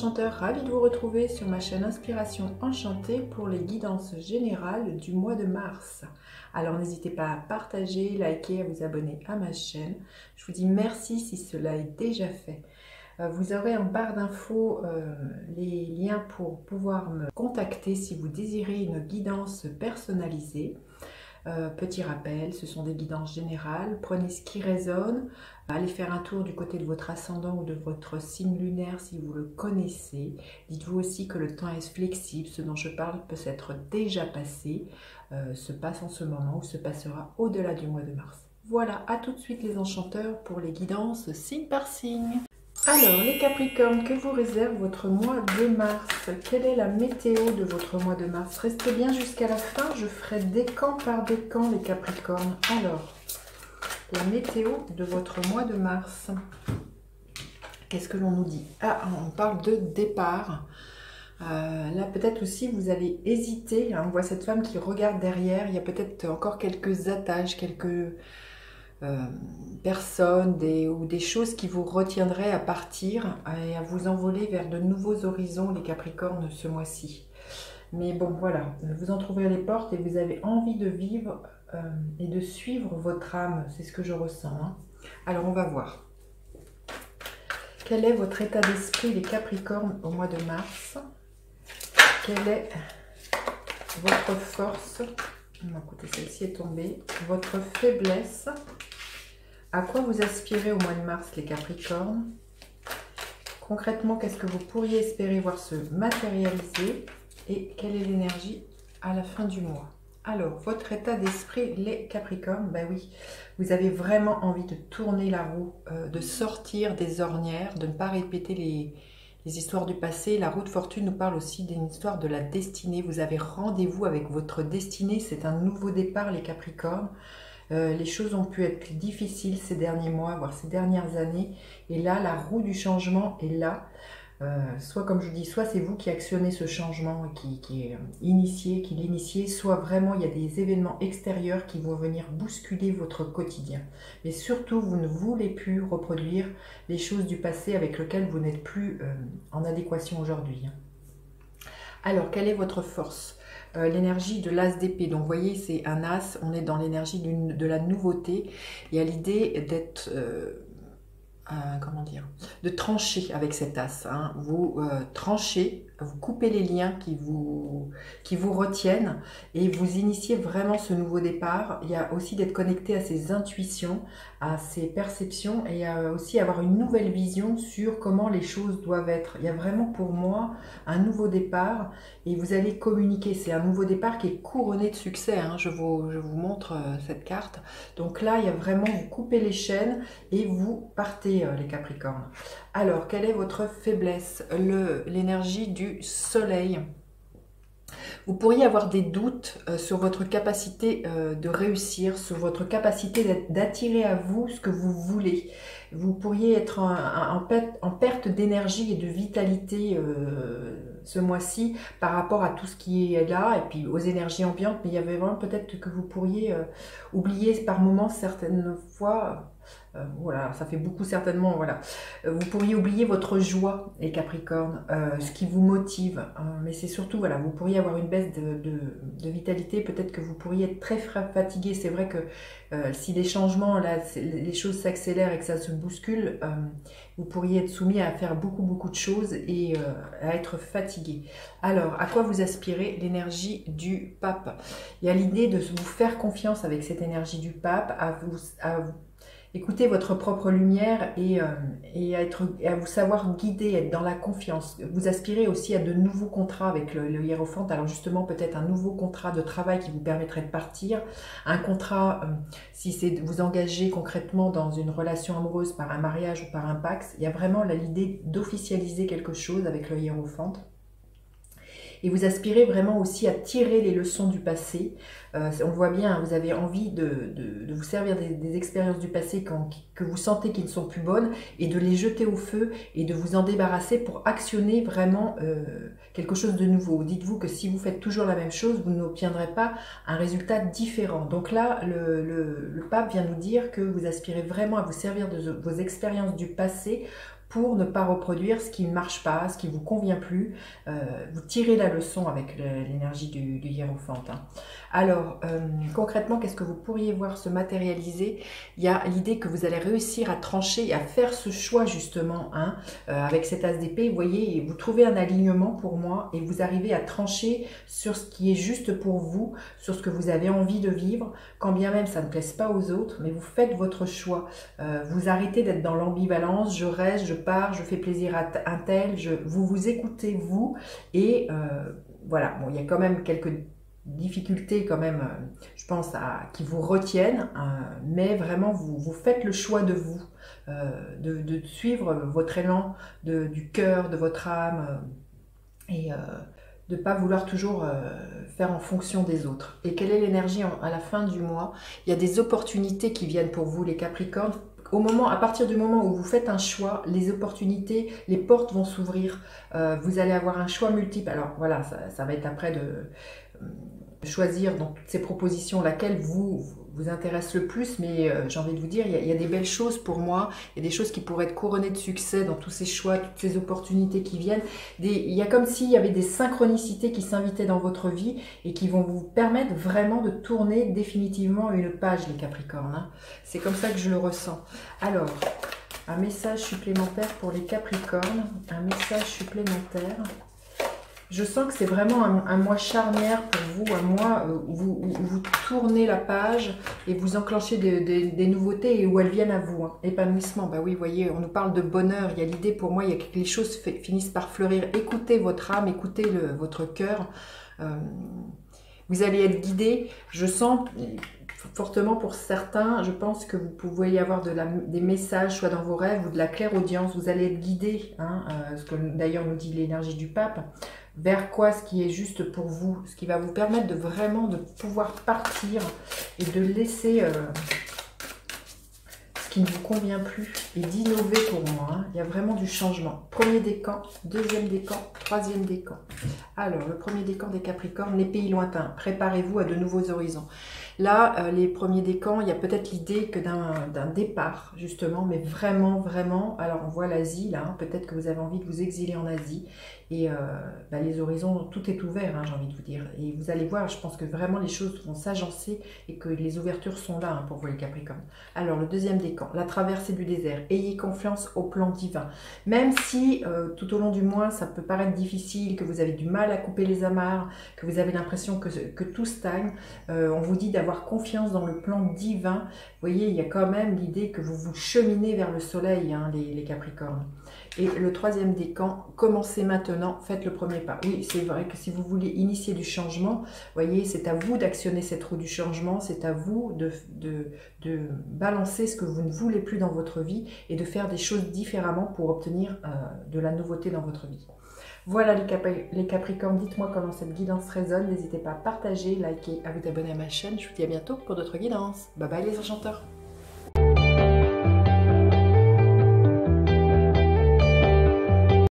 enchanteurs, ravie de vous retrouver sur ma chaîne Inspiration Enchantée pour les guidances générales du mois de mars. Alors n'hésitez pas à partager, liker, à vous abonner à ma chaîne. Je vous dis merci si cela est déjà fait. Vous aurez en barre d'infos les liens pour pouvoir me contacter si vous désirez une guidance personnalisée. Petit rappel, ce sont des guidances générales. Prenez ce qui résonne. Allez faire un tour du côté de votre ascendant ou de votre signe lunaire si vous le connaissez. Dites-vous aussi que le temps est flexible. Ce dont je parle peut s'être déjà passé, se passe en ce moment ou se passera au-delà du mois de mars. Voilà, à tout de suite les enchanteurs pour les guidances signe par signe. Alors, les Capricornes, que vous réserve votre mois de mars? Quelle est la météo de votre mois de mars? Restez bien jusqu'à la fin, je ferai décan par décan les Capricornes. Alors, la météo de votre mois de mars. Qu'est-ce que l'on nous dit? Ah, on parle de départ. Là, peut-être aussi, vous allez hésiter. On voit cette femme qui regarde derrière. Il y a peut-être encore quelques attaches, quelques... personnes ou des choses qui vous retiendraient à partir et à vous envoler vers de nouveaux horizons les Capricornes ce mois-ci. Mais bon voilà, vous en trouverez les portes et vous avez envie de vivre et de suivre votre âme, c'est ce que je ressens. Hein. Alors on va voir. Quel est votre état d'esprit les Capricornes au mois de mars? Quelle est votre force? Écoutez, celle-ci est tombée. Votre faiblesse? À quoi vous aspirez au mois de mars, les Capricornes? Concrètement, qu'est-ce que vous pourriez espérer voir se matérialiser? Et quelle est l'énergie à la fin du mois? Alors, votre état d'esprit, les Capricornes, ben oui, vous avez vraiment envie de tourner la roue, de sortir des ornières, de ne pas répéter les histoires du passé. La roue de fortune nous parle aussi d'une histoire de la destinée. Vous avez rendez-vous avec votre destinée, c'est un nouveau départ, les Capricornes. Les choses ont pu être difficiles ces derniers mois, voire ces dernières années. Et là, la roue du changement est là. Soit, comme je vous dis, soit c'est vous qui actionnez ce changement, qui est initié, qui l'initiez, soit vraiment il y a des événements extérieurs qui vont venir bousculer votre quotidien. Mais surtout, vous ne voulez plus reproduire les choses du passé avec lesquelles vous n'êtes plus en adéquation aujourd'hui. Alors, quelle est votre force? L'énergie de l'as d'épée. Donc, vous voyez, c'est un as. On est dans l'énergie de la nouveauté. Il y a l'idée d'être... comment dire? De trancher avec cet as. Hein. Vous tranchez, vous coupez les liens qui vous retiennent et vous initiez vraiment ce nouveau départ. Il y a aussi d'être connecté à ses intuitions, à ses perceptions et aussi avoir une nouvelle vision sur comment les choses doivent être. Il y a vraiment pour moi un nouveau départ et vous allez communiquer. C'est un nouveau départ qui est couronné de succès. Hein. Je vous montre cette carte. Donc là, il y a vraiment, vous coupez les chaînes et vous partez les Capricornes. Alors, quelle est votre faiblesse? L'énergie du soleil. Vous pourriez avoir des doutes sur votre capacité de réussir, sur votre capacité d'attirer à vous ce que vous voulez. Vous pourriez être en perte d'énergie et de vitalité ce mois-ci par rapport à tout ce qui est là et puis aux énergies ambiantes. Mais il y avait vraiment peut-être que vous pourriez oublier par moments certaines fois... voilà, ça fait beaucoup certainement, voilà. Vous pourriez oublier votre joie, les Capricornes, ce qui vous motive, mais c'est surtout, voilà, vous pourriez avoir une baisse de vitalité, peut-être que vous pourriez être très fatigué. C'est vrai que si les changements, là, les choses s'accélèrent et que ça se bouscule, vous pourriez être soumis à faire beaucoup de choses et à être fatigué. Alors, à quoi vous aspirez? L'énergie du pape. Il y a l'idée de vous faire confiance avec cette énergie du pape, à écoutez votre propre lumière et à vous savoir guider, être dans la confiance. Vous aspirez aussi à de nouveaux contrats avec le hiérophante. Alors justement, peut-être un nouveau contrat de travail qui vous permettrait de partir. Un contrat, si c'est de vous engager concrètement dans une relation amoureuse par un mariage ou par un pax. Il y a vraiment l'idée d'officialiser quelque chose avec le hiérophante. Et vous aspirez vraiment aussi à tirer les leçons du passé. On le voit bien, hein, vous avez envie de vous servir des expériences du passé que vous sentez qui ne sont plus bonnes et de les jeter au feu et de vous en débarrasser pour actionner vraiment quelque chose de nouveau. Dites-vous que si vous faites toujours la même chose, vous n'obtiendrez pas un résultat différent. Donc là, le pape vient nous dire que vous aspirez vraiment à vous servir de vos expériences du passé pour ne pas reproduire ce qui ne marche pas, ce qui ne vous convient plus. Vous tirez la leçon avec l'énergie du hiérophante. Hein. Alors, concrètement, qu'est-ce que vous pourriez voir se matérialiser? Il y a l'idée que vous allez réussir à trancher et à faire ce choix justement, hein, avec cet as d'épée. Vous voyez, vous trouvez un alignement pour moi et vous arrivez à trancher sur ce qui est juste pour vous, sur ce que vous avez envie de vivre, quand bien même ça ne plaise pas aux autres, mais vous faites votre choix. Vous arrêtez d'être dans l'ambivalence, je reste, je pars, je fais plaisir à un tel, vous écoutez vous, et voilà, bon, il y a quand même quelques difficultés quand même, je pense, qui vous retiennent, mais vraiment vous faites le choix de vous, de suivre votre élan du cœur, de votre âme, et de ne pas vouloir toujours faire en fonction des autres. Et quelle est l'énergie à la fin du mois? Il y a des opportunités qui viennent pour vous, les Capricornes. À partir du moment où vous faites un choix, les opportunités, les portes vont s'ouvrir. Vous allez avoir un choix multiple. Alors voilà, ça va être après de choisir dans toutes ces propositions laquelle vous intéresse le plus, mais j'ai envie de vous dire, il y a des belles choses pour moi, il y a des choses qui pourraient être couronnées de succès dans tous ces choix, toutes ces opportunités qui viennent. Il y a comme s'il y avait des synchronicités qui s'invitaient dans votre vie et qui vont vous permettre vraiment de tourner définitivement une page, les Capricornes. Hein. C'est comme ça que je le ressens. Alors, un message supplémentaire pour les Capricornes, un message supplémentaire. Je sens que c'est vraiment un mois charnière pour vous, un mois où vous tournez la page et vous enclenchez des nouveautés et où elles viennent à vous. Hein. Épanouissement, bah oui, vous voyez, on nous parle de bonheur, il y a l'idée pour moi, il y a que les choses finissent par fleurir. Écoutez votre âme, écoutez votre cœur. Vous allez être guidé, je sens fortement pour certains, je pense que vous pouvez y avoir des messages, soit dans vos rêves ou de la clairaudience, vous allez être guidé, hein, ce que d'ailleurs nous dit l'énergie du pape, vers quoi ce qui est juste pour vous, ce qui va vous permettre de vraiment de pouvoir partir et de laisser ce qui ne vous convient plus et d'innover pour moi. Hein. Il y a vraiment du changement. Premier décan, deuxième décan, troisième décan. Alors, le premier décan des Capricornes, les pays lointains. Préparez-vous à de nouveaux horizons. Là, les premiers décans, il y a peut-être l'idée que d'un départ, justement, mais vraiment, vraiment. Alors, on voit l'Asie, là. Hein, peut-être que vous avez envie de vous exiler en Asie. Et les horizons, tout est ouvert, hein, j'ai envie de vous dire. Et vous allez voir, je pense que vraiment les choses vont s'agencer et que les ouvertures sont là, hein, pour vous, les Capricornes. Alors, le deuxième décan, la traversée du désert. Ayez confiance au plan divin. Même si, tout au long du mois, ça peut paraître difficile, que vous avez du mal à couper les amarres, que vous avez l'impression que tout stagne, on vous dit d'avoir confiance dans le plan divin. Vous voyez, il y a quand même l'idée que vous cheminez vers le soleil, hein, les Capricornes. Et le troisième décan, commencez maintenant, faites le premier pas. Oui, c'est vrai que si vous voulez initier du changement, voyez, c'est à vous d'actionner cette roue du changement, c'est à vous de balancer ce que vous ne voulez plus dans votre vie et de faire des choses différemment pour obtenir de la nouveauté dans votre vie. Voilà les Capricornes, dites-moi comment cette guidance résonne, n'hésitez pas à partager, liker, à vous abonner à ma chaîne, je vous dis à bientôt pour d'autres guidances. Bye bye les enchanteurs.